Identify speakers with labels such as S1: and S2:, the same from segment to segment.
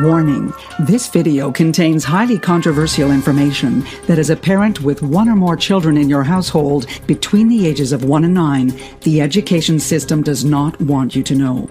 S1: Warning: this video contains highly controversial information that as a parent with one or more children in your household between the ages of 1 and 9, the education system does not want you to know.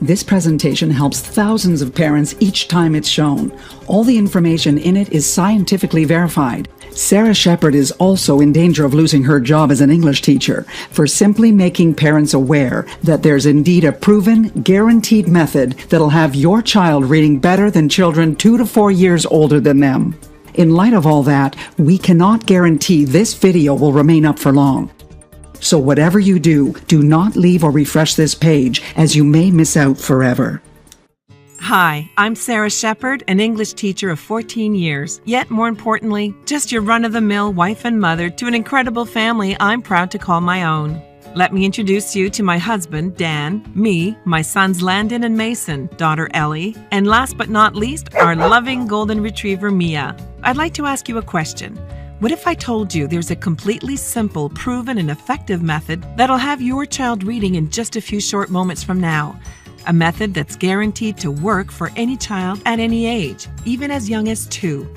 S1: This presentation helps thousands of parents each time it's shown. All the information in it is scientifically verified. Sarah Shepard is also in danger of losing her job as an English teacher for simply making parents aware that there's indeed a proven, guaranteed method that'll have your child reading better than children 2 to 4 years older than them. In light of all that, we cannot guarantee this video will remain up for long. So whatever you do, do not leave or refresh this page, as you may miss out forever.
S2: Hi, I'm Sarah Shepard, an English teacher of 14 years, yet more importantly, just your run-of-the-mill wife and mother to an incredible family I'm proud to call my own. Let me introduce you to my husband, Dan, me, my sons Landon and Mason, daughter Ellie, and last but not least, our loving golden retriever, Mia. I'd like to ask you a question. What if I told you there's a completely simple, proven, and effective method that'll have your child reading in just a few short moments from now? A method that's guaranteed to work for any child at any age, even as young as 2.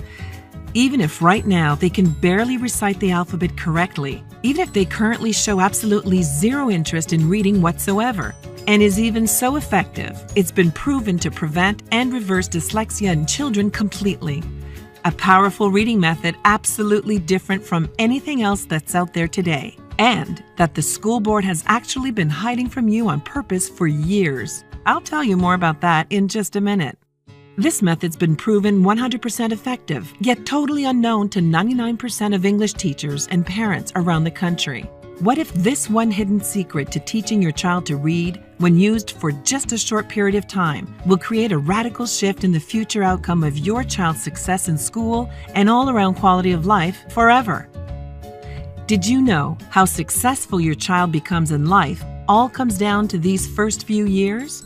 S2: Even if right now they can barely recite the alphabet correctly, even if they currently show absolutely zero interest in reading whatsoever, and is even so effective, it's been proven to prevent and reverse dyslexia in children completely. A powerful reading method absolutely different from anything else that's out there today, and that the school board has actually been hiding from you on purpose for years. I'll tell you more about that in just a minute. This method's been proven 100% effective, yet totally unknown to 99% of English teachers and parents around the country. What if this one hidden secret to teaching your child to read, when used for just a short period of time, will create a radical shift in the future outcome of your child's success in school and all-around quality of life forever? Did you know how successful your child becomes in life all comes down to these first few years?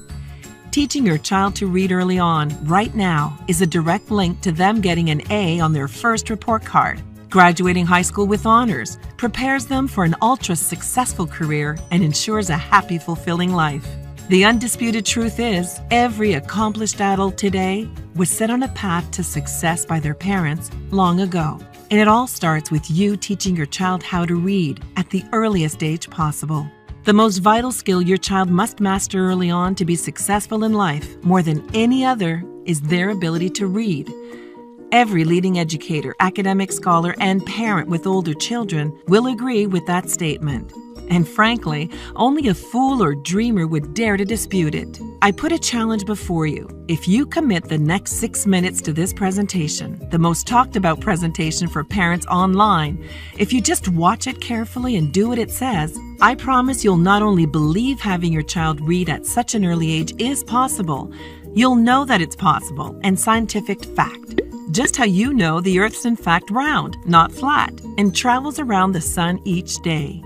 S2: Teaching your child to read early on, right now, is a direct link to them getting an A on their first report card. Graduating high school with honors prepares them for an ultra-successful career and ensures a happy, fulfilling life. The undisputed truth is, every accomplished adult today was set on a path to success by their parents long ago. And it all starts with you teaching your child how to read at the earliest age possible. The most vital skill your child must master early on to be successful in life, more than any other, is their ability to read. Every leading educator, academic scholar, and parent with older children will agree with that statement. And frankly, only a fool or dreamer would dare to dispute it. I put a challenge before you. If you commit the next 6 minutes to this presentation, the most talked about presentation for parents online, if you just watch it carefully and do what it says, I promise you'll not only believe having your child read at such an early age is possible, you'll know that it's possible and scientific fact. Just how you know the Earth's in fact round, not flat, and travels around the sun each day.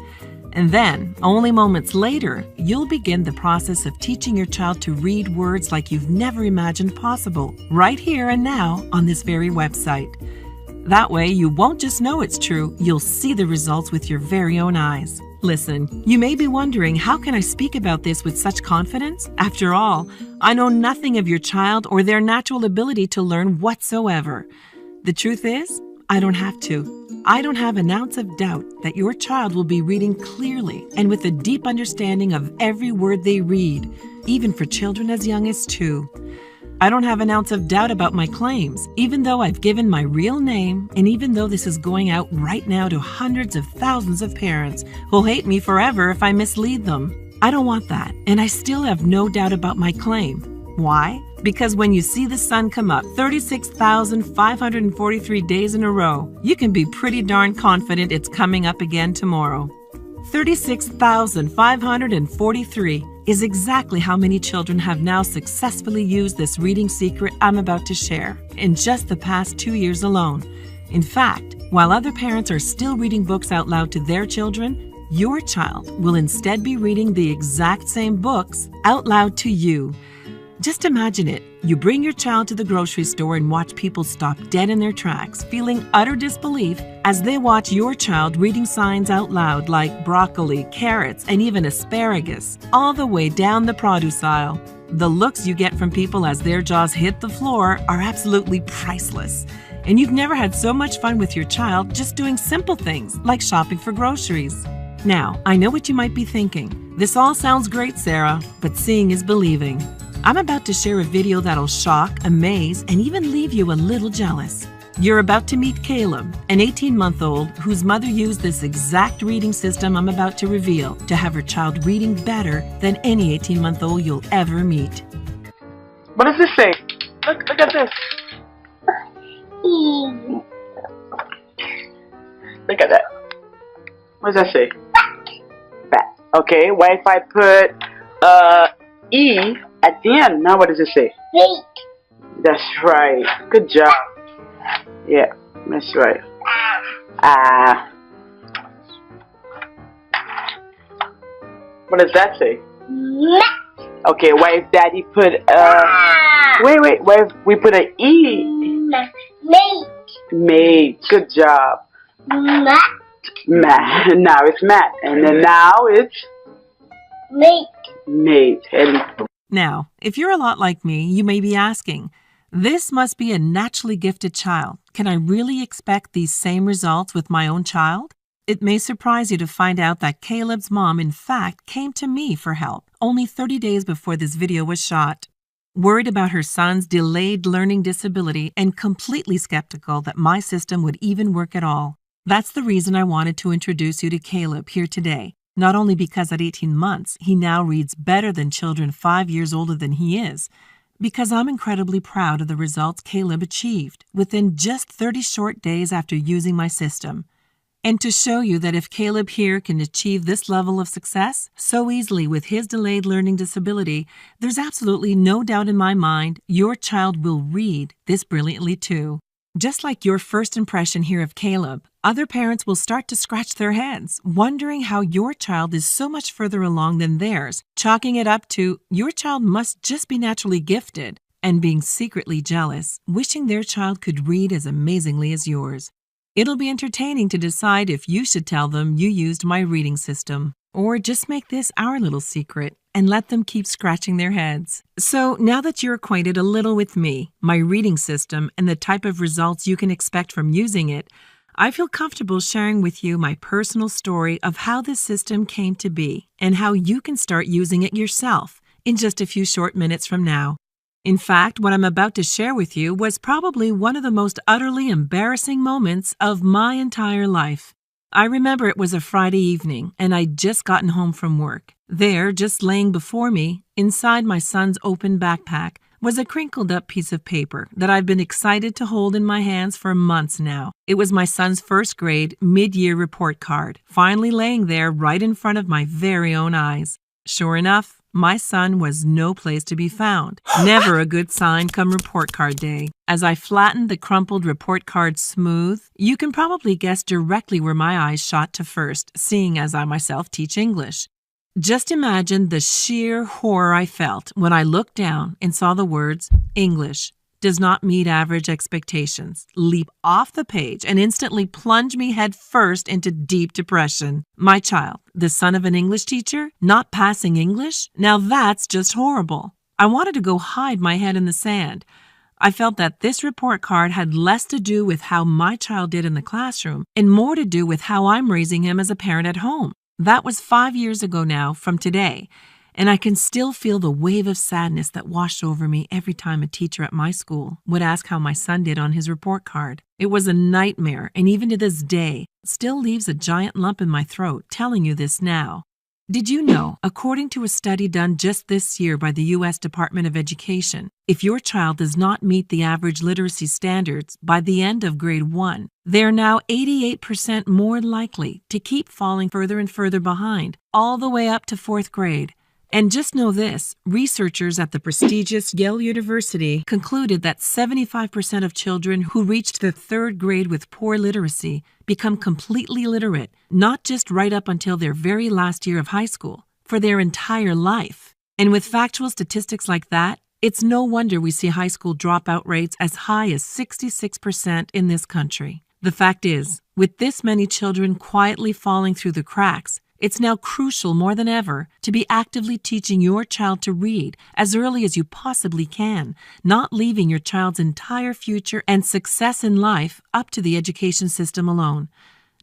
S2: And then, only moments later, you'll begin the process of teaching your child to read words like you've never imagined possible, right here and now on this very website. That way, you won't just know it's true, you'll see the results with your very own eyes. Listen, you may be wondering, how can I speak about this with such confidence? After all, I know nothing of your child or their natural ability to learn whatsoever. The truth is, I don't have to. I don't have an ounce of doubt that your child will be reading clearly and with a deep understanding of every word they read, even for children as young as 2. I don't have an ounce of doubt about my claims, even though I've given my real name, and even though this is going out right now to hundreds of thousands of parents who'll hate me forever if I mislead them. I don't want that, and I still have no doubt about my claim. Why? Because when you see the sun come up 36,543 days in a row, you can be pretty darn confident it's coming up again tomorrow. 36,543 is exactly how many children have now successfully used this reading secret I'm about to share in just the past 2 years alone. In fact, while other parents are still reading books out loud to their children, your child will instead be reading the exact same books out loud to you. Just imagine it. You bring your child to the grocery store and watch people stop dead in their tracks, feeling utter disbelief as they watch your child reading signs out loud like broccoli, carrots, and even asparagus, all the way down the produce aisle. The looks you get from people as their jaws hit the floor are absolutely priceless. And you've never had so much fun with your child just doing simple things like shopping for groceries. Now, I know what you might be thinking. This all sounds great, Sarah, but seeing is believing. I'm about to share a video that'll shock, amaze, and even leave you a little jealous. You're about to meet Caleb, an 18-month-old whose mother used this exact reading system I'm about to reveal to have her child reading better than any 18-month-old you'll ever meet.
S3: What does this say? Look at this. Look at that. What does that say? Bat. Okay, what if I put E at the end? Now what does it say?
S4: Wait.
S3: That's right. Good job. Yeah, that's right. What does that say? Okay, what if Daddy put wait, what if we put an E?
S4: Mate.
S3: Mate. Good job.
S4: Mat.
S3: Matt. Now it's Matt. And then now it's
S4: Mate.
S3: Mate. And
S2: Now, if you're a lot like me, you may be asking, this must be a naturally gifted child. Can I really expect these same results with my own child? It may surprise you to find out that Caleb's mom, in fact, came to me for help only 30 days before this video was shot. Worried about her son's delayed learning disability and completely skeptical that my system would even work at all. That's the reason I wanted to introduce you to Caleb here today. Not only because at 18 months, he now reads better than children 5 years older than he is, because I'm incredibly proud of the results Caleb achieved within just 30 short days after using my system. And to show you that if Caleb here can achieve this level of success so easily with his delayed learning disability, there's absolutely no doubt in my mind your child will read this brilliantly too. Just like your first impression here of Caleb, other parents will start to scratch their heads, wondering how your child is so much further along than theirs, chalking it up to your child must just be naturally gifted, and being secretly jealous, wishing their child could read as amazingly as yours. It'll be entertaining to decide if you should tell them you used my reading system, or just make this our little secret and let them keep scratching their heads. So now that you're acquainted a little with me, my reading system, and the type of results you can expect from using it, I feel comfortable sharing with you my personal story of how this system came to be and how you can start using it yourself in just a few short minutes from now. In fact, what I'm about to share with you was probably one of the most utterly embarrassing moments of my entire life. I remember it was a Friday evening, and I'd just gotten home from work. There, just laying before me, inside my son's open backpack, was a crinkled-up piece of paper that I've been excited to hold in my hands for months now. It was my son's first grade mid-year report card, finally laying there right in front of my very own eyes. Sure enough, my son was no place to be found. Never a good sign come report card day. As I flattened the crumpled report card smooth, you can probably guess directly where my eyes shot to first, seeing as I myself teach English. Just imagine the sheer horror I felt when I looked down and saw the words, English does not meet average expectations, leap off the page and instantly plunge me head first into deep depression. My child, the son of an English teacher, not passing English? Now that's just horrible. I wanted to go hide my head in the sand. I felt that this report card had less to do with how my child did in the classroom and more to do with how I'm raising him as a parent at home. That was 5 years ago now from today. And I can still feel the wave of sadness that washed over me every time a teacher at my school would ask how my son did on his report card. It was a nightmare, and even to this day, still leaves a giant lump in my throat telling you this now. Did you know, according to a study done just this year by the U.S. Department of Education, if your child does not meet the average literacy standards by the end of grade 1, they're now 88% more likely to keep falling further and further behind, all the way up to 4th grade. And just know this, researchers at the prestigious Yale University concluded that 75% of children who reached the 3rd grade with poor literacy become completely literate, not just right up until their very last year of high school, for their entire life. And with factual statistics like that, It's no wonder we see high school dropout rates as high as 66% in this country. The fact is, with this many children quietly falling through the cracks, it's now crucial more than ever to be actively teaching your child to read as early as you possibly can, not leaving your child's entire future and success in life up to the education system alone.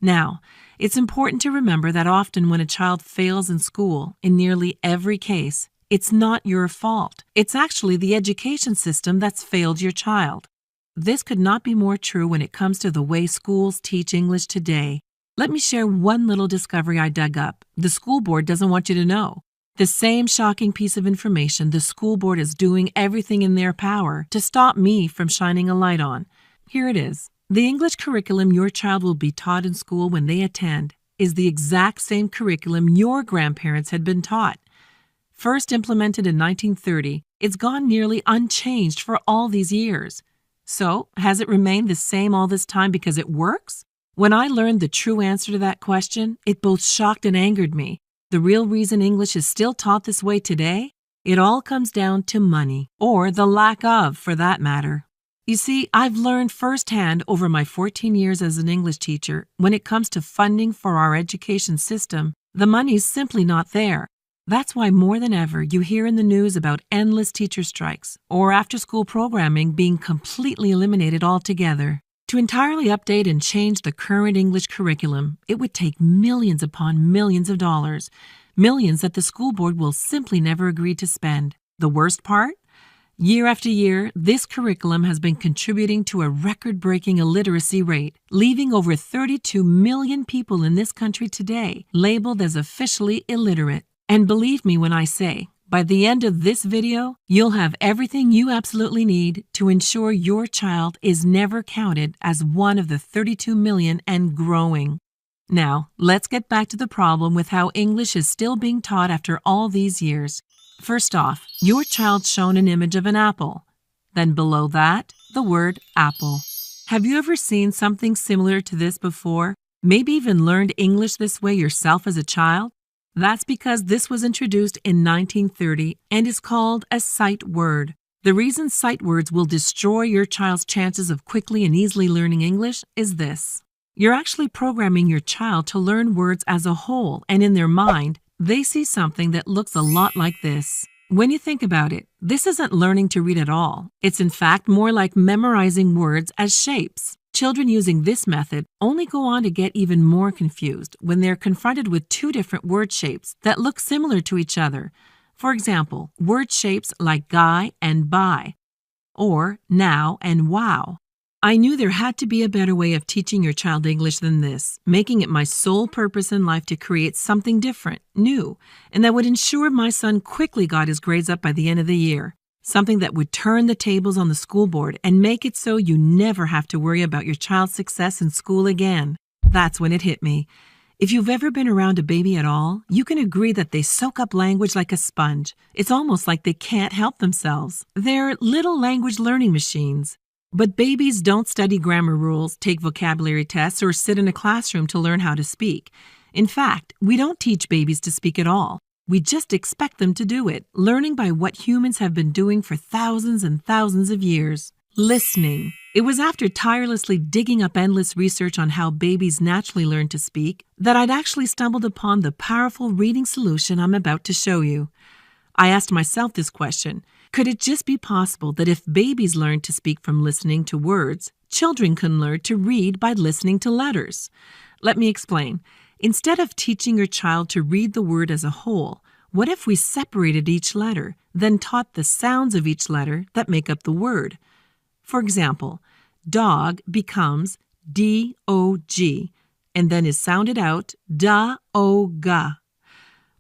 S2: Now, it's important to remember that often when a child fails in school, in nearly every case, it's not your fault. It's actually the education system that's failed your child. This could not be more true when it comes to the way schools teach English today. Let me share one little discovery I dug up. The school board doesn't want you to know. The same shocking piece of information the school board is doing everything in their power to stop me from shining a light on. Here it is. The English curriculum your child will be taught in school when they attend is the exact same curriculum your grandparents had been taught. First implemented in 1930, it's gone nearly unchanged for all these years. So, has it remained the same all this time because it works? When I learned the true answer to that question, it both shocked and angered me. The real reason English is still taught this way today? It all comes down to money, or the lack of, for that matter. You see, I've learned firsthand over my 14 years as an English teacher, when it comes to funding for our education system, the money's simply not there. That's why more than ever you hear in the news about endless teacher strikes or after-school programming being completely eliminated altogether. To entirely update and change the current English curriculum, it would take millions upon millions of dollars, millions that the school board will simply never agree to spend. The worst part? Year after year, this curriculum has been contributing to a record-breaking illiteracy rate, leaving over 32 million people in this country today labeled as officially illiterate. And believe me when I say, by the end of this video, you'll have everything you absolutely need to ensure your child is never counted as one of the 32 million and growing. Now, let's get back to the problem with how English is still being taught after all these years. First off, your child's shown an image of an apple. Then below that, the word apple. Have you ever seen something similar to this before? Maybe even learned English this way yourself as a child? That's because this was introduced in 1930 and is called a sight word. The reason sight words will destroy your child's chances of quickly and easily learning English is this. You're actually programming your child to learn words as a whole, and in their mind, they see something that looks a lot like this. When you think about it, this isn't learning to read at all. It's in fact more like memorizing words as shapes. Children using this method only go on to get even more confused when they're confronted with two different word shapes that look similar to each other. For example, word shapes like guy and buy, or now and wow. I knew there had to be a better way of teaching your child English than this, making it my sole purpose in life to create something different, new, and that would ensure my son quickly got his grades up by the end of the year. Something that would turn the tables on the school board and make it so you never have to worry about your child's success in school again. That's when it hit me. If you've ever been around a baby at all, you can agree that they soak up language like a sponge. It's almost like they can't help themselves. They're little language learning machines. But babies don't study grammar rules, take vocabulary tests, or sit in a classroom to learn how to speak. In fact, we don't teach babies to speak at all. We just expect them to do it, learning by what humans have been doing for thousands and thousands of years. Listening. It was after tirelessly digging up endless research on how babies naturally learn to speak that I'd actually stumbled upon the powerful reading solution I'm about to show you. I asked myself this question: could it just be possible that if babies learned to speak from listening to words, children can learn to read by listening to letters? Let me explain. Instead of teaching your child to read the word as a whole, what if we separated each letter, then taught the sounds of each letter that make up the word? For example, dog becomes D-O-G, and then is sounded out da-o-ga,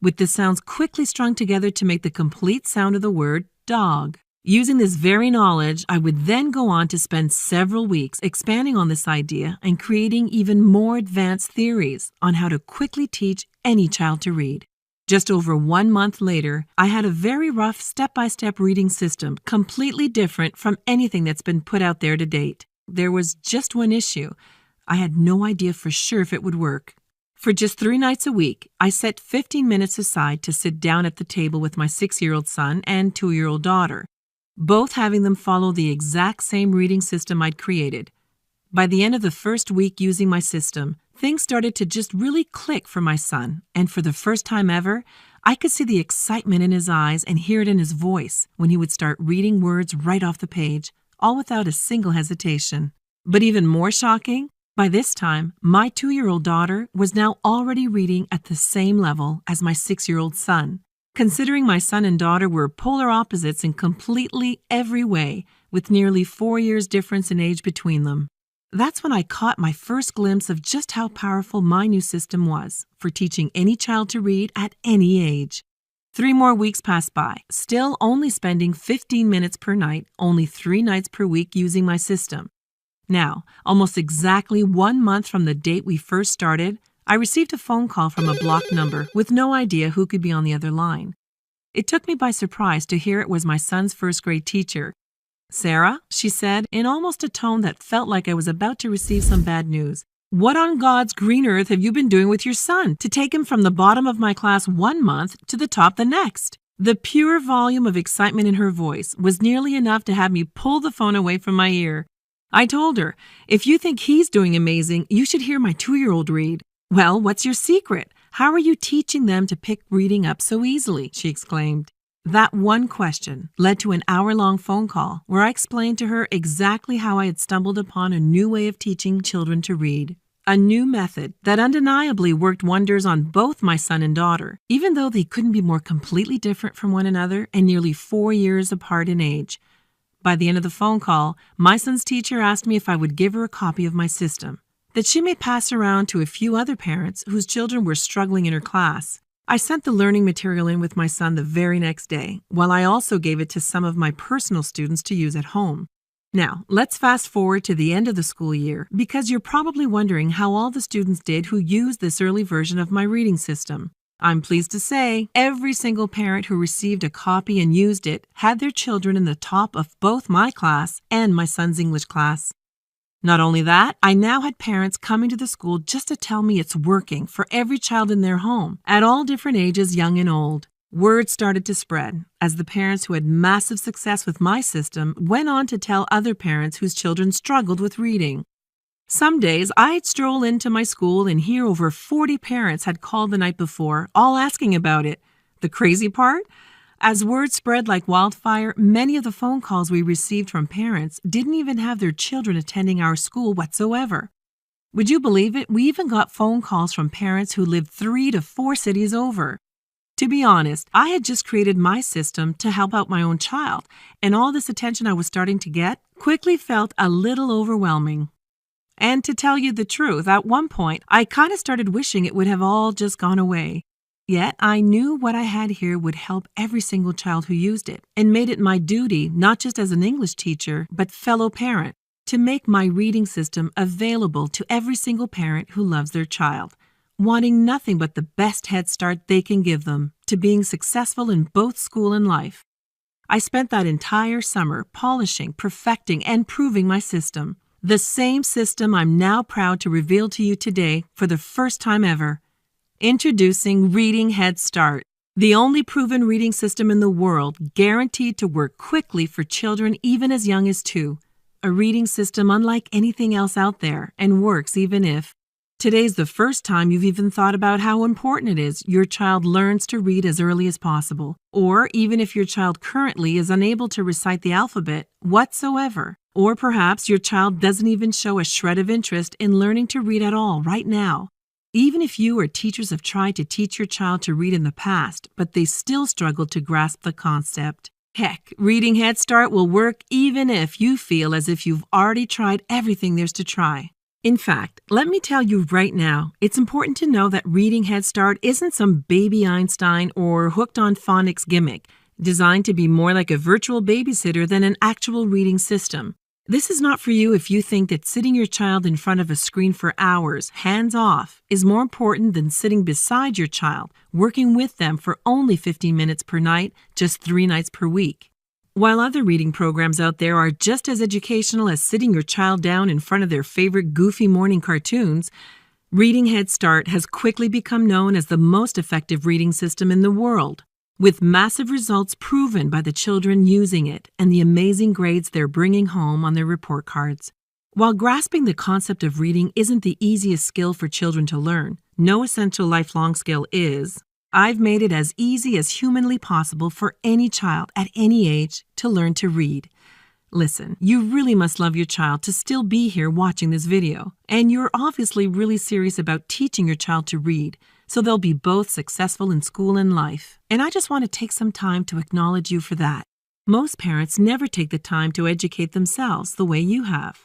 S2: with the sounds quickly strung together to make the complete sound of the word dog. Using this very knowledge, I would then go on to spend several weeks expanding on this idea and creating even more advanced theories on how to quickly teach any child to read. Just over 1 month later, I had a very rough step-by-step reading system, completely different from anything that's been put out there to date. There was just one issue. I had no idea for sure if it would work. For just 3 nights a week, I set 15 minutes aside to sit down at the table with my 6-year-old son and 2-year-old daughter. both having them follow the exact same reading system I'd created. By the end of the first week using my system, things started to just really click for my son, and for the first time ever, I could see the excitement in his eyes and hear it in his voice when he would start reading words right off the page, all without a single hesitation. But even more shocking, by this time, my 2-year-old daughter was now already reading at the same level as my 6-year-old son. Considering my son and daughter were polar opposites in completely every way, with nearly 4 years difference in age between them. That's when I caught my first glimpse of just how powerful my new system was for teaching any child to read at any age. 3 more weeks passed by, still only spending 15 minutes per night, only 3 nights per week using my system. Now, almost exactly 1 month from the date we first started, I received a phone call from a blocked number with no idea who could be on the other line. It took me by surprise to hear it was my son's first-grade teacher. "Sarah," she said, in almost a tone that felt like I was about to receive some bad news, "what on God's green earth have you been doing with your son to take him from the bottom of my class 1 month to the top the next?" The pure volume of excitement in her voice was nearly enough to have me pull the phone away from my ear. I told her, "If you think he's doing amazing, you should hear my 2-year-old read." "Well, what's your secret? How are you teaching them to pick reading up so easily?" she exclaimed. That one question led to an hour-long phone call where I explained to her exactly how I had stumbled upon a new way of teaching children to read. A new method that undeniably worked wonders on both my son and daughter, even though they couldn't be more completely different from one another and nearly 4 years apart in age. By the end of the phone call, my son's teacher asked me if I would give her a copy of my system, that she may pass around to a few other parents whose children were struggling in her class. I sent the learning material in with my son the very next day, while I also gave it to some of my personal students to use at home. Now, let's fast forward to the end of the school year, because you're probably wondering how all the students did who used this early version of my reading system. I'm pleased to say every single parent who received a copy and used it had their children in the top of both my class and my son's English class. Not only that, I now had parents coming to the school just to tell me it's working for every child in their home, at all different ages, young and old. Word started to spread as the parents who had massive success with my system went on to tell other parents whose children struggled with reading. Some days, I'd stroll into my school and hear over 40 parents had called the night before, all asking about it. The crazy part? As word spread like wildfire, many of the phone calls we received from parents didn't even have their children attending our school whatsoever. Would you believe it? We even got phone calls from parents who lived 3 to 4 cities over. To be honest, I had just created my system to help out my own child, and all this attention I was starting to get quickly felt a little overwhelming. And to tell you the truth, at one point, I kind of started wishing it would have all just gone away. Yet I knew what I had here would help every single child who used it, and made it my duty, not just as an English teacher, but fellow parent, to make my reading system available to every single parent who loves their child, wanting nothing but the best head start they can give them to being successful in both school and life. I spent that entire summer polishing, perfecting, and proving my system. The same system I'm now proud to reveal to you today for the first time ever. Introducing Reading Head Start, the only proven reading system in the world guaranteed to work quickly for children even as young as 2. A reading system unlike anything else out there and works even if today's the first time you've even thought about how important it is your child learns to read as early as possible, or even if your child currently is unable to recite the alphabet whatsoever, or perhaps your child doesn't even show a shred of interest in learning to read at all right now. Even if you or teachers have tried to teach your child to read in the past, but they still struggle to grasp the concept. Heck, Reading Head Start will work even if you feel as if you've already tried everything there's to try. In fact, let me tell you right now, it's important to know that Reading Head Start isn't some baby Einstein or hooked on phonics gimmick, designed to be more like a virtual babysitter than an actual reading system. This is not for you if you think that sitting your child in front of a screen for hours, hands off, is more important than sitting beside your child, working with them for only 15 minutes per night, just 3 nights per week. While other reading programs out there are just as educational as sitting your child down in front of their favorite goofy morning cartoons, Reading Head Start has quickly become known as the most effective reading system in the world. with massive results proven by the children using it and the amazing grades they're bringing home on their report cards. While grasping the concept of reading isn't the easiest skill for children to learn, no essential lifelong skill is, I've made it as easy as humanly possible for any child at any age to learn to read. Listen, you really must love your child to still be here watching this video, and you're obviously really serious about teaching your child to read, so they'll be both successful in school and life. And I just want to take some time to acknowledge you for that. Most parents never take the time to educate themselves the way you have.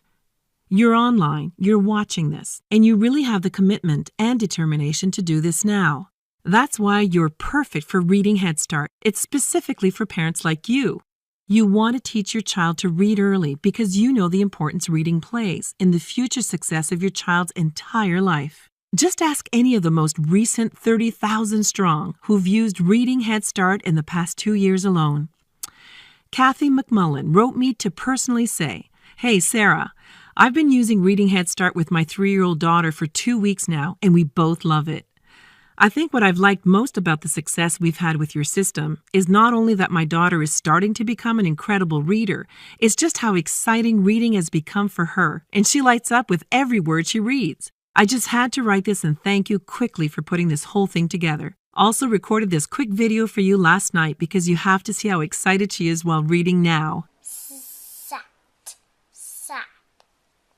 S2: You're online, you're watching this, and you really have the commitment and determination to do this now. That's why you're perfect for Reading Head Start. It's specifically for parents like you. You want to teach your child to read early because you know the importance reading plays in the future success of your child's entire life. Just ask any of the most recent 30,000 strong who've used Reading Head Start in the past 2 years alone. Kathy McMullen wrote me to personally say, "Hey, Sarah, I've been using Reading Head Start with my 3-year-old daughter for 2 weeks now, and we both love it. I think what I've liked most about the success we've had with your system is not only that my daughter is starting to become an incredible reader, it's just how exciting reading has become for her, and she lights up with every word she reads. I just had to write this and thank you quickly for putting this whole thing together. Also recorded this quick video for you last night because you have to see how excited she is while reading now."
S4: Sad. Sad.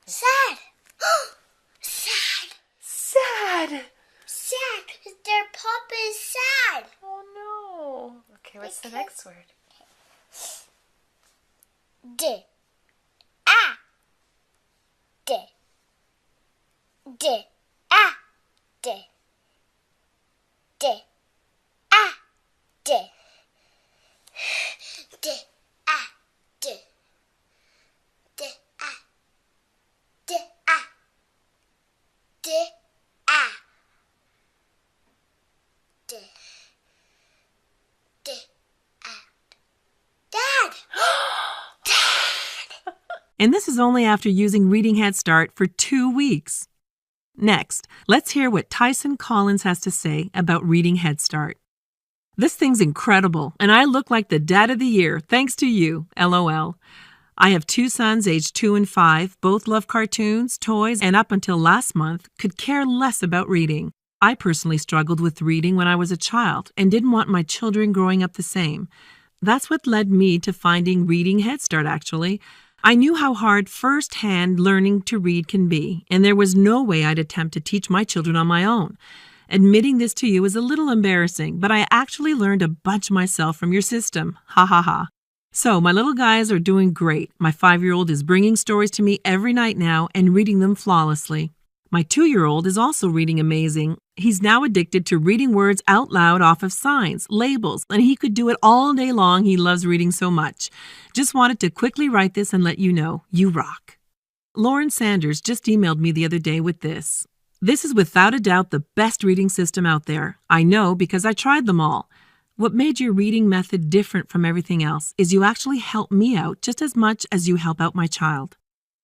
S4: Sad. Sad.
S5: Sad.
S4: Sad, because their papa is sad.
S5: Oh no. Okay, what's the next word?
S4: D. Ah. D. D. Ah. D. D. Ah. D. D. Ah. D. D. Ah. D. Ah. D. Ah. D. D. Ah. Dad! Dad!
S2: And this is only after using Reading Head Start for 2 weeks. Next, let's hear what Tyson Collins has to say about Reading Head Start. "This thing's incredible, and I look like the dad of the year, thanks to you, LOL. I have 2 sons aged 2 and 5, both love cartoons, toys, and up until last month, could care less about reading. I personally struggled with reading when I was a child and didn't want my children growing up the same. That's what led me to finding Reading Head Start, actually. I knew how hard first-hand learning to read can be, and there was no way I'd attempt to teach my children on my own. Admitting this to you is a little embarrassing, but I actually learned a bunch myself from your system. Ha ha ha. So my little guys are doing great. My 5-year-old is bringing stories to me every night now and reading them flawlessly. My 2-year-old is also reading amazing. He's now addicted to reading words out loud off of signs, labels, and he could do it all day long. He loves reading so much. Just wanted to quickly write this and let you know, you rock." Lauren Sanders just emailed me the other day with this. "This is without a doubt the best reading system out there. I know because I tried them all. What made your reading method different from everything else is you actually help me out just as much as you help out my child.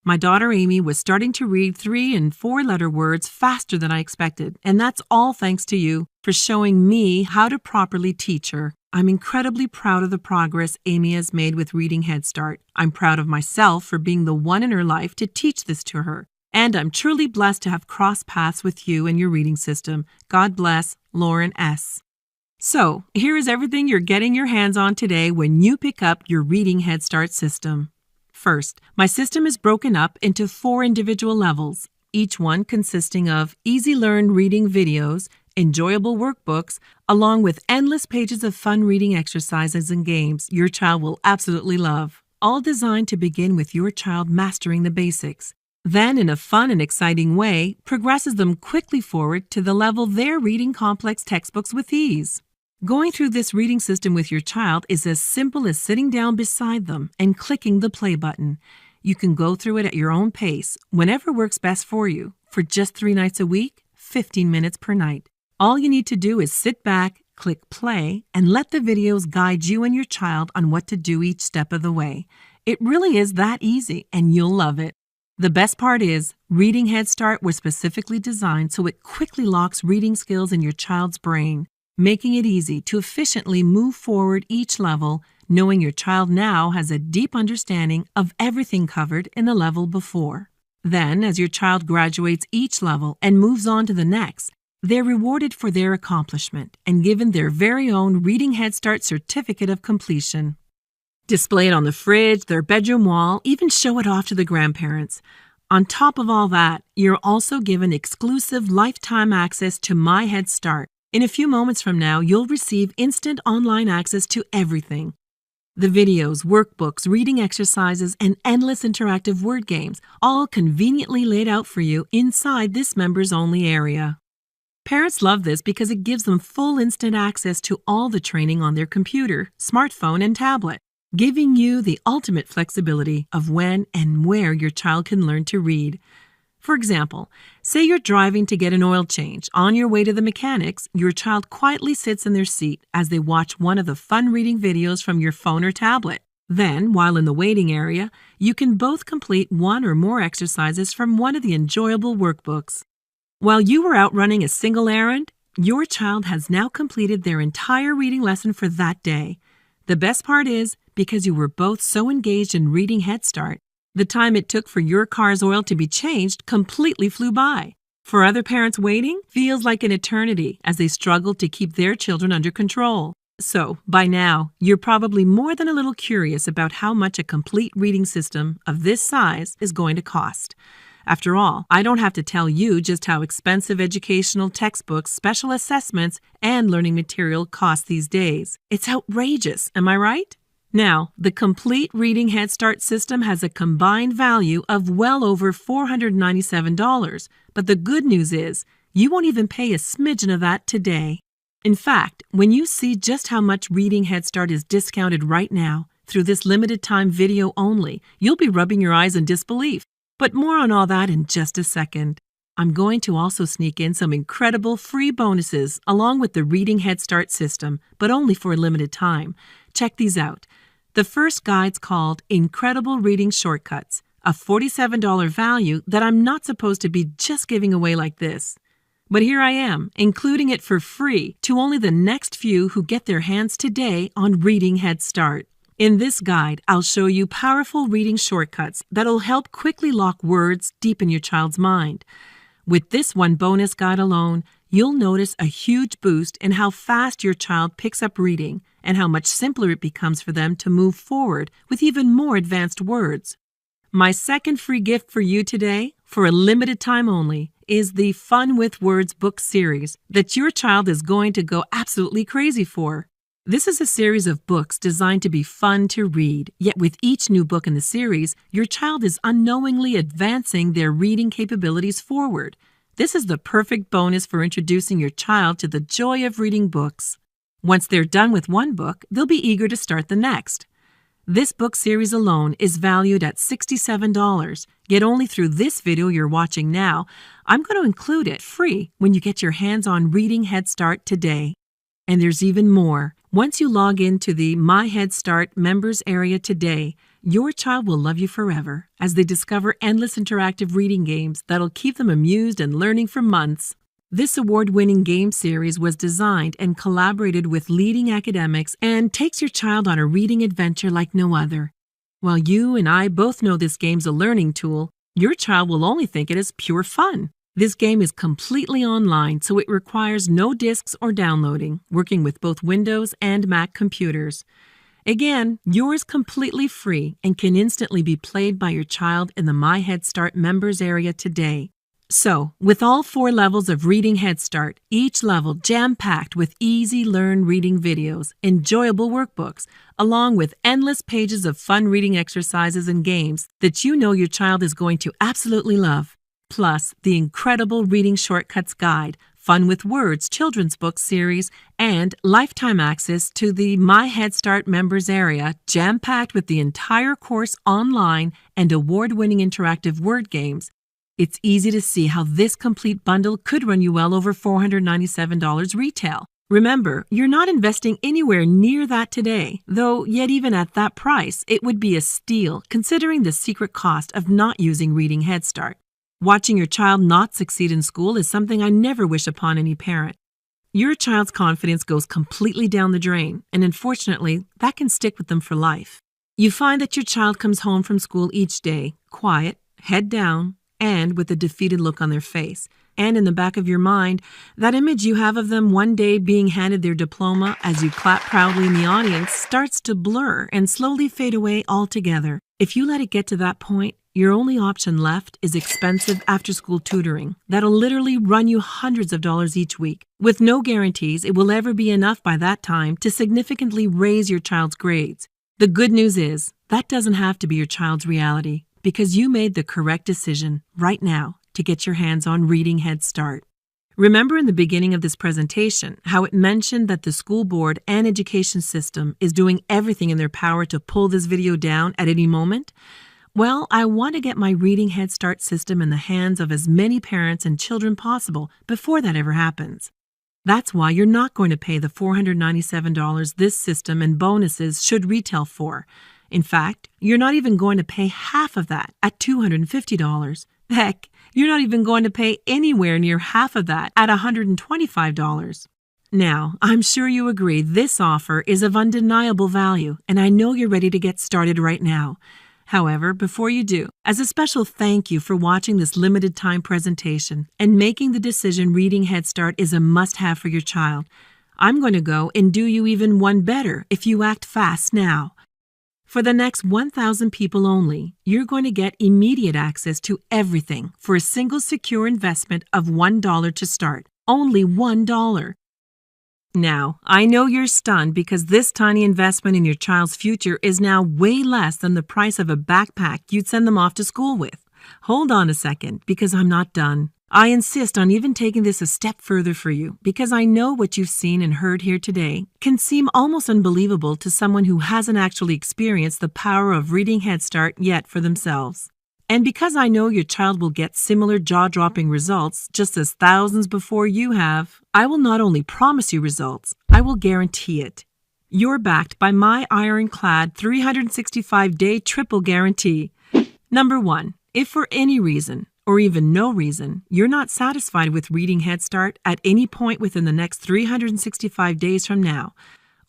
S2: My daughter Amy was starting to read 3- and 4-letter words faster than I expected, and that's all thanks to you for showing me how to properly teach her. I'm incredibly proud of the progress Amy has made with Reading Head Start. I'm proud of myself for being the one in her life to teach this to her. And I'm truly blessed to have crossed paths with you and your reading system. God bless, Lauren S." So, here is everything you're getting your hands on today when you pick up your Reading Head Start system. First, my system is broken up into 4 individual levels, each one consisting of easy-learned reading videos, enjoyable workbooks, along with endless pages of fun reading exercises and games your child will absolutely love, all designed to begin with your child mastering the basics. Then, in a fun and exciting way, progresses them quickly forward to the level they're reading complex textbooks with ease. Going through this reading system with your child is as simple as sitting down beside them and clicking the play button. You can go through it at your own pace, whenever works best for you, for just 3 nights a week, 15 minutes per night. All you need to do is sit back, click play, and let the videos guide you and your child on what to do each step of the way. It really is that easy, and you'll love it. The best part is, Reading Head Start was specifically designed so it quickly locks reading skills in your child's brain, making it easy to efficiently move forward each level, knowing your child now has a deep understanding of everything covered in the level before. Then, as your child graduates each level and moves on to the next, they're rewarded for their accomplishment and given their very own Reading Head Start certificate of completion. Display it on the fridge, their bedroom wall, even show it off to the grandparents. On top of all that, you're also given exclusive lifetime access to My Head Start. In a few moments from now, you'll receive instant online access to everything. The videos, workbooks, reading exercises, and endless interactive word games, all conveniently laid out for you inside this members-only area. Parents love this because it gives them full instant access to all the training on their computer, smartphone, and tablet, giving you the ultimate flexibility of when and where your child can learn to read. For example, say you're driving to get an oil change. On your way to the mechanics, your child quietly sits in their seat as they watch one of the fun reading videos from your phone or tablet. Then, while in the waiting area, you can both complete one or more exercises from one of the enjoyable workbooks. While you were out running a single errand, your child has now completed their entire reading lesson for that day. The best part is, because you were both so engaged in Reading Head Start, the time it took for your car's oil to be changed completely flew by. For other parents waiting, feels like an eternity as they struggle to keep their children under control. So, by now, you're probably more than a little curious about how much a complete reading system of this size is going to cost. After all, I don't have to tell you just how expensive educational textbooks, special assessments, and learning material cost these days. It's outrageous, am I right? Now, the complete Reading Head Start system has a combined value of well over $497, but the good news is you won't even pay a smidgen of that today. In fact, when you see just how much Reading Head Start is discounted right now through this limited time video only, you'll be rubbing your eyes in disbelief. But more on all that in just a second. I'm going to also sneak in some incredible free bonuses along with the Reading Head Start system, but only for a limited time. Check these out. The first guide's called Incredible Reading Shortcuts, a $47 value that I'm not supposed to be just giving away like this. But here I am, including it for free to only the next few who get their hands today on Reading Head Start. In this guide, I'll show you powerful reading shortcuts that'll help quickly lock words deep in your child's mind. With this one bonus guide alone, you'll notice a huge boost in how fast your child picks up reading and how much simpler it becomes for them to move forward with even more advanced words. My second free gift for you today, for a limited time only, is the Fun with Words book series that your child is going to go absolutely crazy for. This is a series of books designed to be fun to read, yet with each new book in the series, your child is unknowingly advancing their reading capabilities forward. This is the perfect bonus for introducing your child to the joy of reading books. Once they're done with one book, they'll be eager to start the next. This book series alone is valued at $67, yet only through this video you're watching now, I'm going to include it free when you get your hands on Reading Head Start today. And there's even more. Once you log into the My Head Start members area today, your child will love you forever as they discover endless interactive reading games that'll keep them amused and learning for months. This award-winning game series was designed and collaborated with leading academics and takes your child on a reading adventure like no other. While you and I both know this game's a learning tool, your child will only think it is pure fun. This game is completely online, so it requires no discs or downloading, working with both Windows and Mac computers. Again, yours completely free and can instantly be played by your child in the My Head Start members area today. So, with all 4 levels of Reading Head Start, each level jam-packed with easy-learn reading videos, enjoyable workbooks, along with endless pages of fun reading exercises and games that you know your child is going to absolutely love, plus the incredible Reading Shortcuts Guide, Fun with Words children's book series, and lifetime access to the My Head Start members area, jam-packed with the entire course online and award-winning interactive word games, it's easy to see how this complete bundle could run you well over $497 retail. Remember, you're not investing anywhere near that today, though yet even at that price, it would be a steal considering the secret cost of not using Reading Head Start. Watching your child not succeed in school is something I never wish upon any parent. your child's confidence goes completely down the drain, and unfortunately, that can stick with them for life. You find that your child comes home from school each day, quiet, head down, and with a defeated look on their face. And in the back of your mind, that image you have of them one day being handed their diploma as you clap proudly in the audience starts to blur and slowly fade away altogether. If you let it get to that point, your only option left is expensive after-school tutoring that'll literally run you hundreds of dollars each week, with no guarantees it will ever be enough by that time to significantly raise your child's grades. The good news is, that doesn't have to be your child's reality, because you made the correct decision right now to get your hands on Reading Head Start. Remember in the beginning of this presentation how it mentioned that the school board and education system is doing everything in their power to pull this video down at any moment? Well, I want to get my Reading Head Start system in the hands of as many parents and children possible before that ever happens. That's why you're not going to pay the $497 this system and bonuses should retail for. In fact, you're not even going to pay half of that at $250. Heck, you're not even going to pay anywhere near half of that at $125. Now, I'm sure you agree this offer is of undeniable value, and I know you're ready to get started right now. However, before you do, as a special thank you for watching this limited time presentation and making the decision Reading Head Start is a must-have for your child, I'm going to go and do you even one better if you act fast now. For the next 1,000 people only, you're going to get immediate access to everything for a single secure investment of $1 to start. Only $1. Now, I know you're stunned because this tiny investment in your child's future is now way less than the price of a backpack you'd send them off to school with. Hold on a second, because I'm not done. I insist on even taking this a step further for you because I know what you've seen and heard here today can seem almost unbelievable to someone who hasn't actually experienced the power of Reading Head Start yet for themselves. And because I know your child will get similar jaw-dropping results just as thousands before you have, I will not only promise you results, I will guarantee it. You're backed by my ironclad 365-day triple guarantee. Number 1, if for any reason, or even no reason, you're not satisfied with Reading Head Start at any point within the next 365 days from now.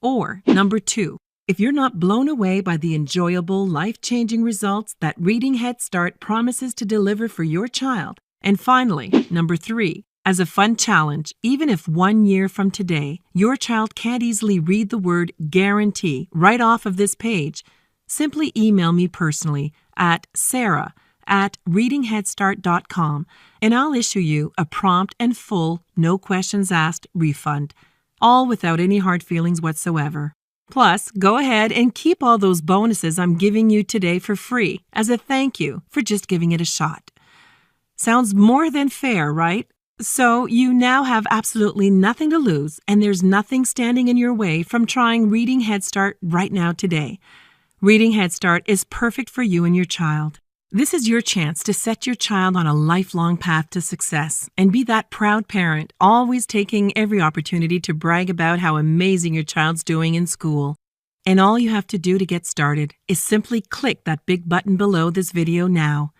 S2: Or, number 2, if you're not blown away by the enjoyable, life-changing results that Reading Head Start promises to deliver for your child. And finally, number 3, as a fun challenge, even if 1 year from today, your child can't easily read the word guarantee right off of this page, simply email me personally at sarah@readingheadstart.com and I'll issue you a prompt and full, no questions asked refund, all without any hard feelings whatsoever. Plus, go ahead and keep all those bonuses I'm giving you today for free as a thank you for just giving it a shot. Sounds more than fair, right? So you now have absolutely nothing to lose, and there's nothing standing in your way from trying Reading Head Start right now today. Reading Head Start is perfect for you and your child. This is your chance to set your child on a lifelong path to success and be that proud parent, always taking every opportunity to brag about how amazing your child's doing in school. And all you have to do to get started is simply click that big button below this video now.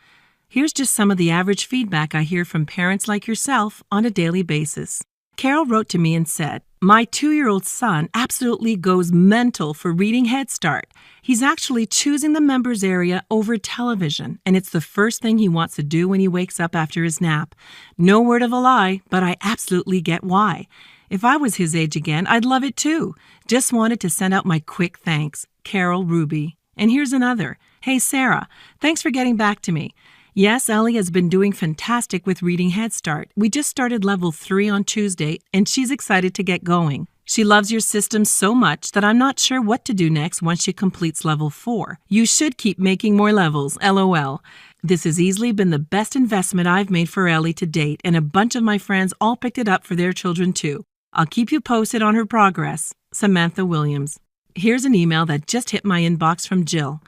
S2: Here's just some of the average feedback I hear from parents like yourself on a daily basis. Carol wrote to me and said, "My 2-year-old son absolutely goes mental for Reading Head Start. He's actually choosing the members area over television, and it's the first thing he wants to do when he wakes up after his nap. No word of a lie, but I absolutely get why. If I was his age again, I'd love it too. Just wanted to send out my quick thanks. Carol Ruby." And here's another. "Hey Sarah, thanks for getting back to me. Yes, Ellie has been doing fantastic with Reading Head Start. We just started level 3 on Tuesday, and she's excited to get going. She loves your system so much that I'm not sure what to do next once she completes level 4. You should keep making more levels, LOL. This has easily been the best investment I've made for Ellie to date, and a bunch of my friends all picked it up for their children too. I'll keep you posted on her progress. Samantha Williams." Here's an email that just hit my inbox from Jill.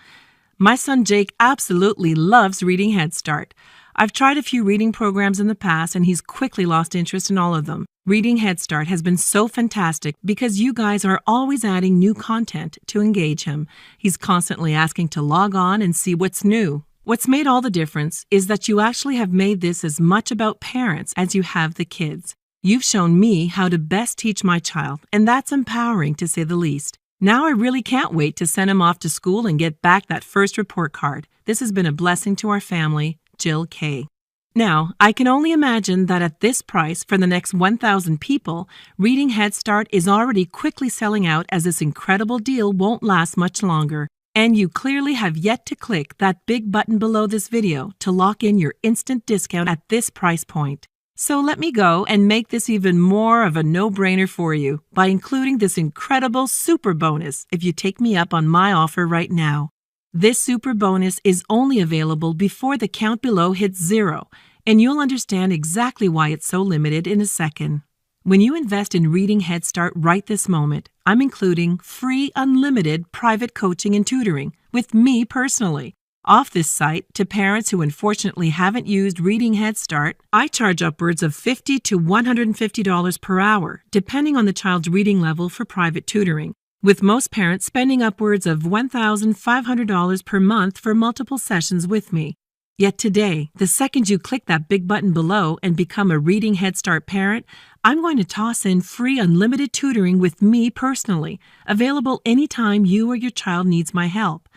S2: "My son Jake absolutely loves Reading Head Start. I've tried a few reading programs in the past and he's quickly lost interest in all of them. Reading Head Start has been so fantastic because you guys are always adding new content to engage him. He's constantly asking to log on and see what's new. What's made all the difference is that you actually have made this as much about parents as you have the kids. You've shown me how to best teach my child, and that's empowering to say the least. Now I really can't wait to send him off to school and get back that first report card. This has been a blessing to our family, Jill K. Now, I can only imagine that at this price for the next 1,000 people, Reading Head Start is already quickly selling out as this incredible deal won't last much longer. And you clearly have yet to click that big button below this video to lock in your instant discount at this price point. So let me go and make this even more of a no-brainer for you by including this incredible super bonus if you take me up on my offer right now. This super bonus is only available before the count below hits 0, and you'll understand exactly why it's so limited in a second. When you invest in Reading Head Start right this moment, I'm including free unlimited private coaching and tutoring with me personally. Off this site, to parents who unfortunately haven't used Reading Head Start, I charge upwards of $50 to $150 per hour, depending on the child's reading level for private tutoring, with most parents spending upwards of $1,500 per month for multiple sessions with me. Yet today, the second you click that big button below and become a Reading Head Start parent, I'm going to toss in free unlimited tutoring with me personally, available anytime you or your child needs my help.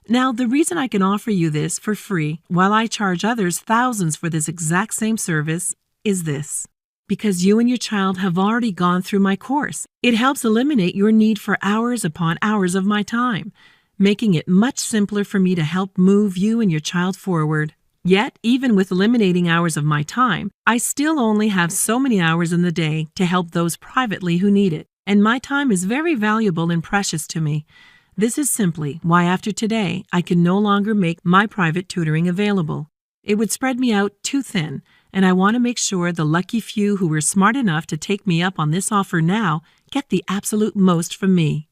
S2: Now, the reason I can offer you this for free, while I charge others thousands for this exact same service, is this. Because you and your child have already gone through my course. It helps eliminate your need for hours upon hours of my time, making it much simpler for me to help move you and your child forward. Yet, even with eliminating hours of my time, I still only have so many hours in the day to help those privately who need it, and my time is very valuable and precious to me. This is simply why after today, I can no longer make my private tutoring available. It would spread me out too thin, and I want to make sure the lucky few who were smart enough to take me up on this offer now get the absolute most from me.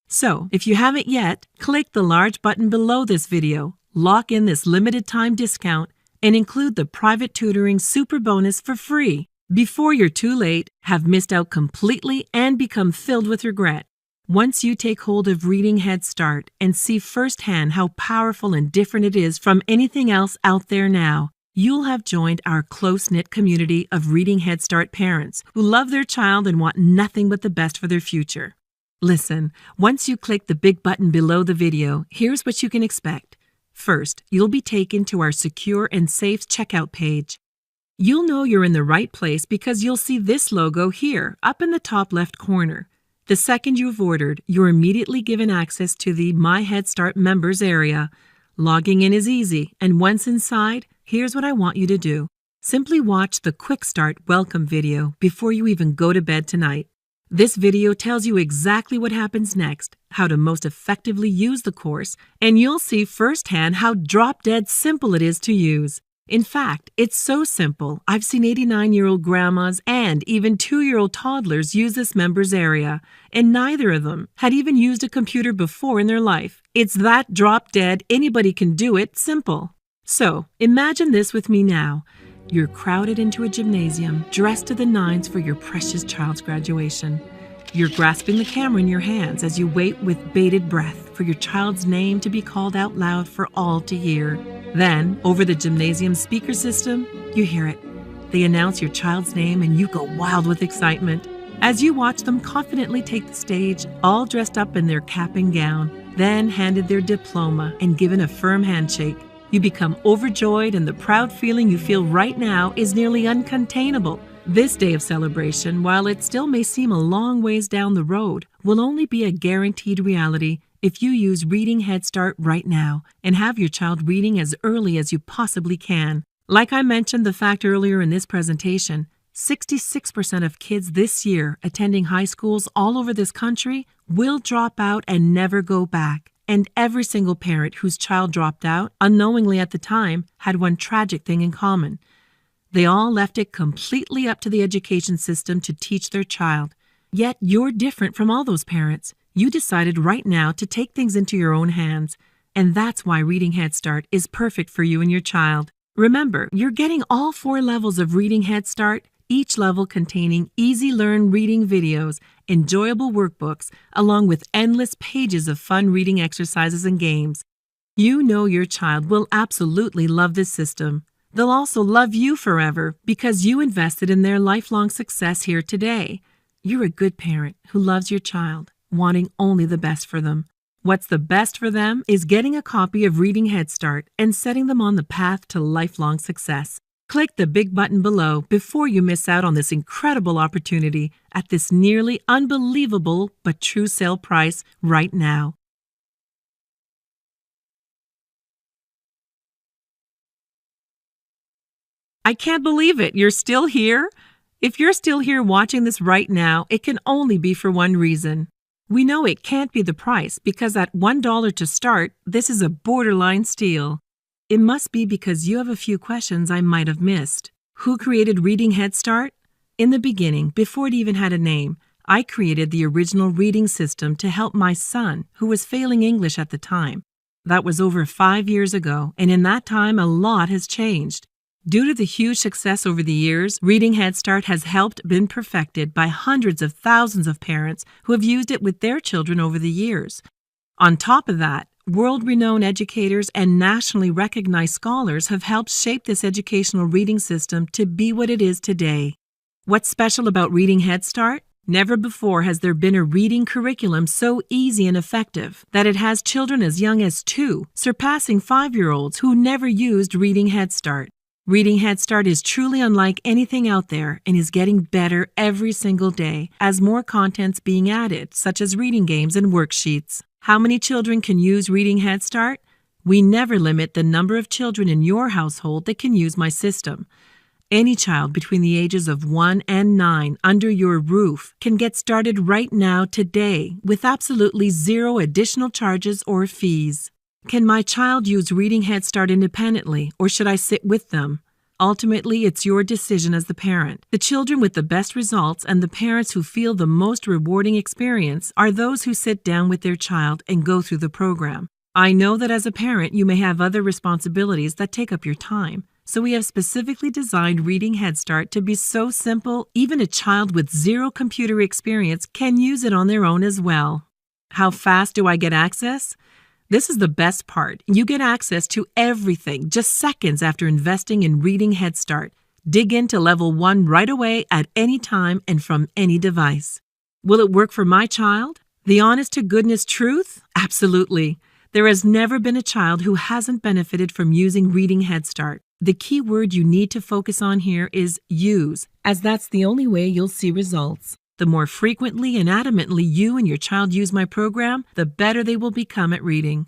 S2: So, if you haven't yet, click the large button below this video, lock in this limited time discount, and include the private tutoring super bonus for free before you're too late, have missed out completely, and become filled with regret. Once you take hold of Reading Head Start and see firsthand how powerful and different it is from anything else out there now, you'll have joined our close-knit community of Reading Head Start parents who love their child and want nothing but the best for their future. Listen, once you click the big button below the video, here's what you can expect. First, you'll be taken to our secure and safe checkout page. You'll know you're in the right place because you'll see this logo here, up in the top left corner. The second you've ordered, you're immediately given access to the My Head Start members area. Logging in is easy, and once inside, here's what I want you to do. Simply watch the Quick Start welcome video before you even go to bed tonight. This video tells you exactly what happens next, how to most effectively use the course, and you'll see firsthand how drop-dead simple it is to use. In fact, it's so simple, I've seen 89-year-old grandmas and even 2-year-old toddlers use this members area, and neither of them had even used a computer before in their life. It's that drop-dead, anybody can do it, simple. So, imagine this with me now. You're crowded into a gymnasium, dressed to the nines for your precious child's graduation. You're grasping the camera in your hands as you wait with bated breath for your child's name to be called out loud for all to hear. Then, over the gymnasium speaker system, you hear it. They announce your child's name and you go wild with excitement as you watch them confidently take the stage, all dressed up in their cap and gown, then handed their diploma and given a firm handshake. You become overjoyed, and the proud feeling you feel right now is nearly uncontainable. This day of celebration, while it still may seem a long ways down the road, will only be a guaranteed reality if you use Reading Head Start right now and have your child reading as early as you possibly can. Like I mentioned the fact earlier in this presentation, 66% of kids this year attending high schools all over this country will drop out and never go back. And every single parent whose child dropped out, unknowingly at the time, had one tragic thing in common. They all left it completely up to the education system to teach their child. Yet you're different from all those parents. You decided right now to take things into your own hands. And that's why Reading Head Start is perfect for you and your child. Remember, you're getting all 4 levels of Reading Head Start, each level containing easy-learn reading videos, enjoyable workbooks, along with endless pages of fun reading exercises and games. You know your child will absolutely love this system. They'll also love you forever because you invested in their lifelong success here today. You're a good parent who loves your child, wanting only the best for them. What's the best for them is getting a copy of Reading Head Start and setting them on the path to lifelong success. Click the big button below before you miss out on this incredible opportunity at this nearly unbelievable but true sale price right now. I can't believe it. You're still here? If you're still here watching this right now, it can only be for one reason. We know it can't be the price because at $1 to start, this is a borderline steal. It must be because you have a few questions I might have missed. Who created Reading Head Start? In the beginning, before it even had a name, I created the original reading system to help my son, who was failing English at the time. That was over 5 years ago, and in that time, a lot has changed. Due to the huge success over the years, Reading Head Start has been perfected by hundreds of thousands of parents who have used it with their children over the years. On top of that, world-renowned educators and nationally recognized scholars have helped shape this educational reading system to be what it is today. What's special about Reading Head Start? Never before has there been a reading curriculum so easy and effective that it has children as young as 2, surpassing 5-year-olds who never used Reading Head Start. Reading Head Start is truly unlike anything out there and is getting better every single day as more content's being added, such as reading games and worksheets. How many children can use Reading Head Start? We never limit the number of children in your household that can use my system. Any child between the ages of 1 and 9 under your roof can get started right now today with absolutely zero additional charges or fees. Can my child use Reading Head Start independently, or should I sit with them? Ultimately, it's your decision as the parent. The children with the best results and the parents who feel the most rewarding experience are those who sit down with their child and go through the program. I know that as a parent, you may have other responsibilities that take up your time. So we have specifically designed Reading Head Start to be so simple, even a child with zero computer experience can use it on their own as well. How fast do I get access? This is the best part. You get access to everything just seconds after investing in Reading Head Start. Dig into level 1 right away at any time and from any device. Will it work for my child? The honest-to-goodness truth? Absolutely. There has never been a child who hasn't benefited from using Reading Head Start. The key word you need to focus on here is use, as that's the only way you'll see results. The more frequently and adamantly you and your child use my program, the better they will become at reading.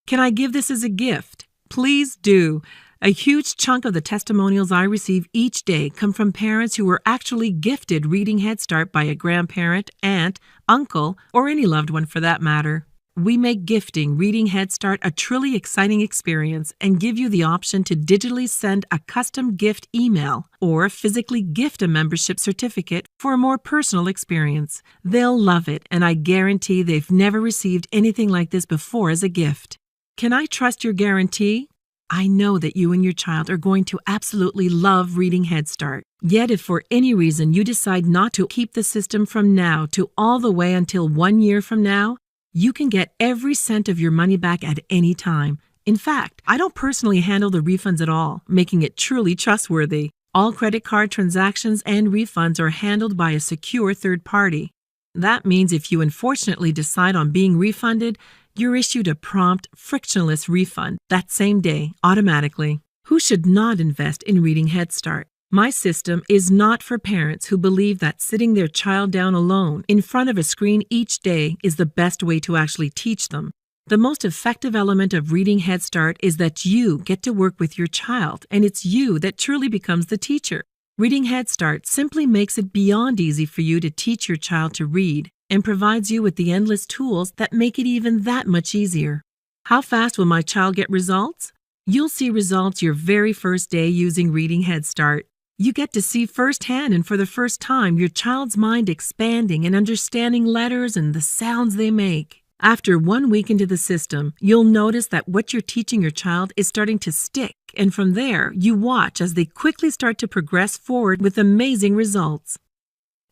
S2: Can I give this as a gift? Please do. A huge chunk of the testimonials I receive each day come from parents who were actually gifted Reading Head Start by a grandparent, aunt, uncle, or any loved one for that matter. We make gifting Reading Head Start a truly exciting experience and give you the option to digitally send a custom gift email or physically gift a membership certificate for a more personal experience. They'll love it, and I guarantee they've never received anything like this before as a gift. Can I trust your guarantee? I know that you and your child are going to absolutely love Reading Head Start. Yet if for any reason you decide not to keep the system from now to all the way until 1 year from now, you can get every cent of your money back at any time. In fact, I don't personally handle the refunds at all, making it truly trustworthy. All credit card transactions and refunds are handled by a secure third party. That means if you unfortunately decide on being refunded, you're issued a prompt, frictionless refund that same day, automatically. Who should not invest in Reading Head Start? My system is not for parents who believe that sitting their child down alone in front of a screen each day is the best way to actually teach them. The most effective element of Reading Head Start is that you get to work with your child, and it's you that truly becomes the teacher. Reading Head Start simply makes it beyond easy for you to teach your child to read and provides you with the endless tools that make it even that much easier. How fast will my child get results? You'll see results your very first day using Reading Head Start. You get to see firsthand and for the first time your child's mind expanding and understanding letters and the sounds they make. After 1 week into the system, you'll notice that what you're teaching your child is starting to stick, and from there, you watch as they quickly start to progress forward with amazing results.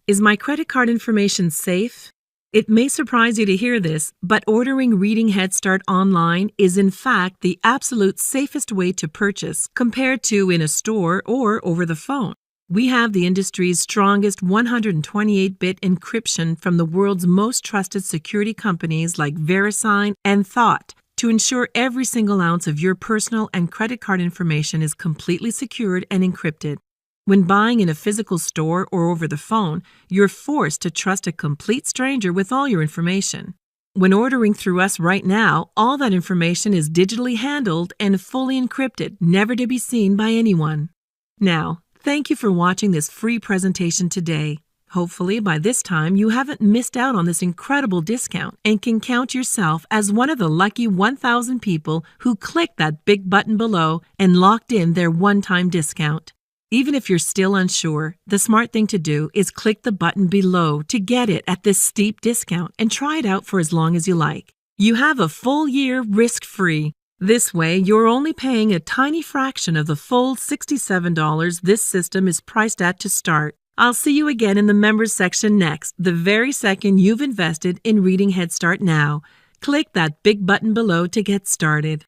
S2: Is my credit card information safe? It may surprise you to hear this, but ordering Reading Head Start online is in fact the absolute safest way to purchase compared to in a store or over the phone. We have the industry's strongest 128-bit encryption from the world's most trusted security companies like VeriSign and Thought to ensure every single ounce of your personal and credit card information is completely secured and encrypted. When buying in a physical store or over the phone, you're forced to trust a complete stranger with all your information. When ordering through us right now, all that information is digitally handled and fully encrypted, never to be seen by anyone. Now, thank you for watching this free presentation today. Hopefully, by this time, you haven't missed out on this incredible discount and can count yourself as one of the lucky 1,000 people who clicked that big button below and locked in their one-time discount. Even if you're still unsure, the smart thing to do is click the button below to get it at this steep discount and try it out for as long as you like. You have a full year risk-free. This way, you're only paying a tiny fraction of the full $67 this system is priced at to start. I'll see you again in the members section next, the very second you've invested in Reading Head Start now. Click that big button below to get started.